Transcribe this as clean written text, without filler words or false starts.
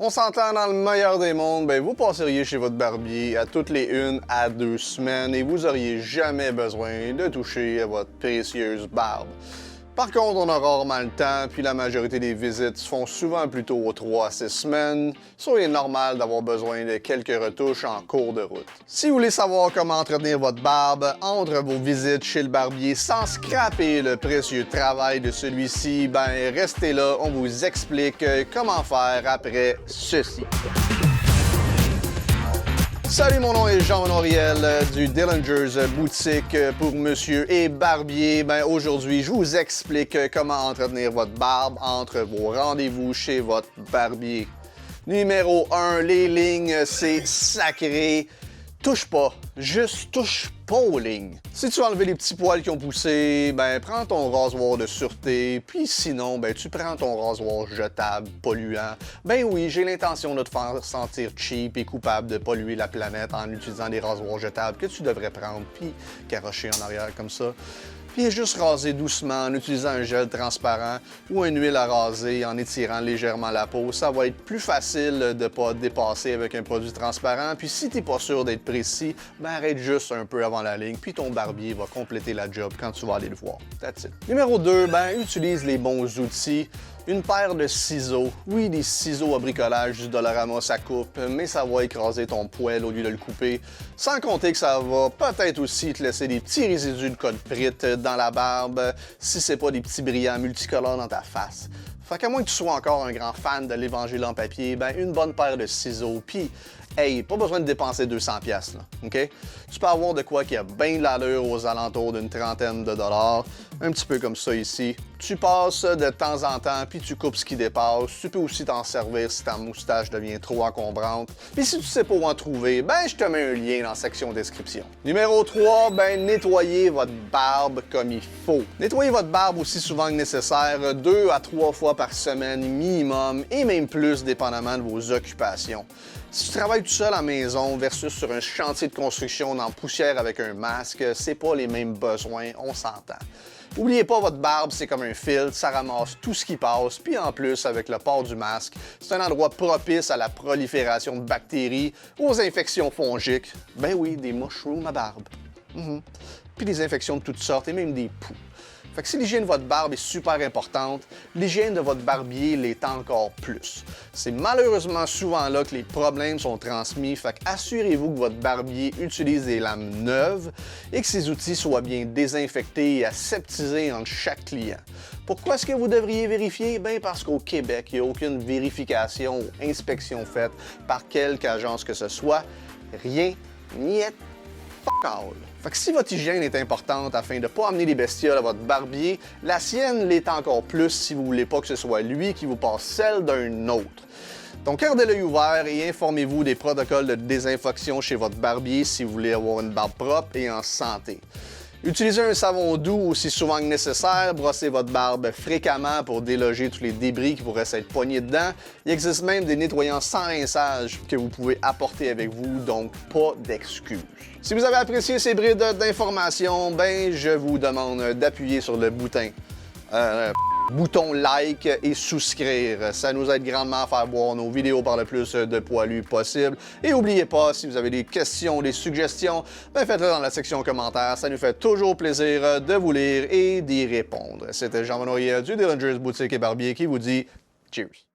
On s'entend dans le meilleur des mondes, ben vous passeriez chez votre barbier à toutes les 1 à 2 semaines et vous auriez jamais besoin de toucher à votre précieuse barbe. Par contre, on a rarement le temps, puis la majorité des visites se font souvent plutôt aux 3 à 6 semaines, soit il est normal d'avoir besoin de quelques retouches en cours de route. Si vous voulez savoir comment entretenir votre barbe entre vos visites chez le barbier sans scraper le précieux travail de celui-ci, ben restez là, on vous explique comment faire après ceci. Salut, mon nom est Jean-Honoriel du Dillinger's Boutique pour Monsieur et Barbier. Ben aujourd'hui, je vous explique comment entretenir votre barbe entre vos rendez-vous chez votre barbier. Numéro 1, les lignes, c'est sacré. Touche pas, juste touche pas aux lignes. Si tu veux enlever les petits poils qui ont poussé, ben prends ton rasoir de sûreté, puis sinon, ben tu prends ton rasoir jetable, polluant. Ben oui, j'ai l'intention de te faire sentir cheap et coupable de polluer la planète en utilisant des rasoirs jetables que tu devrais prendre, puis garrocher en arrière comme ça. Puis juste raser doucement en utilisant un gel transparent ou une huile à raser en étirant légèrement la peau. Ça va être plus facile de ne pas dépasser avec un produit transparent. Puis si tu n'es pas sûr d'être précis, ben arrête juste un peu avant la ligne, puis ton barbier va compléter la job quand tu vas aller le voir. That's it. Numéro 2, ben utilise les bons outils. Une paire de ciseaux. Oui, des ciseaux à bricolage du Dollarama, ça coupe, mais ça va écraser ton poil au lieu de le couper. Sans compter que ça va peut-être aussi te laisser des petits résidus de colprite dans la barbe, si c'est pas des petits brillants multicolores dans ta face. Fait qu'à moins que tu sois encore un grand fan de l'Évangile en papier, ben une bonne paire de ciseaux, puis hey, pas besoin de dépenser 200$, là, OK? Tu peux avoir de quoi qui a bien de l'allure aux alentours d'une trentaine de dollars, un petit peu comme ça ici. Tu passes de temps en temps, puis tu coupes ce qui dépasse. Tu peux aussi t'en servir si ta moustache devient trop encombrante. Puis si tu sais pas où en trouver, ben je te mets un lien dans la section description. Numéro 3, ben nettoyez votre barbe comme il faut. Nettoyez votre barbe aussi souvent que nécessaire, 2 à 3 fois par semaine minimum, et même plus dépendamment de vos occupations. Si tu travailles tout seul à la maison versus sur un chantier de construction dans la poussière avec un masque, c'est pas les mêmes besoins, on s'entend. N'oubliez pas, votre barbe, c'est comme un filtre, ça ramasse tout ce qui passe, puis en plus, avec le port du masque, c'est un endroit propice à la prolifération de bactéries, aux infections fongiques. Ben oui, des mushrooms à barbe. Puis des infections de toutes sortes et même des poux. Fait que si l'hygiène de votre barbe est super importante, l'hygiène de votre barbier l'est encore plus. C'est malheureusement souvent là que les problèmes sont transmis, fait qu'assurez-vous que votre barbier utilise des lames neuves et que ses outils soient bien désinfectés et aseptisés entre chaque client. Pourquoi est-ce que vous devriez vérifier? Bien parce qu'au Québec, il n'y a aucune vérification ou inspection faite par quelque agence que ce soit. Rien, niet, fuck all. Fait que si votre hygiène est importante afin de ne pas amener des bestioles à votre barbier, la sienne l'est encore plus si vous ne voulez pas que ce soit lui qui vous passe celle d'un autre. Donc gardez l'œil ouvert et informez-vous des protocoles de désinfection chez votre barbier si vous voulez avoir une barbe propre et en santé. Utilisez un savon doux aussi souvent que nécessaire, brossez votre barbe fréquemment pour déloger tous les débris qui pourraient s'être poignés dedans. Il existe même des nettoyants sans rinçage que vous pouvez apporter avec vous, donc pas d'excuses. Si vous avez apprécié ces brides d'informations, ben je vous demande d'appuyer sur le bouton like et souscrire. Ça nous aide grandement à faire voir nos vidéos par le plus de poilus possible. Et n'oubliez pas, si vous avez des questions, des suggestions, ben faites-le dans la section commentaires. Ça nous fait toujours plaisir de vous lire et d'y répondre. C'était Jean-Honoriel du Dillinger's Boutique et Barbier qui vous dit cheers.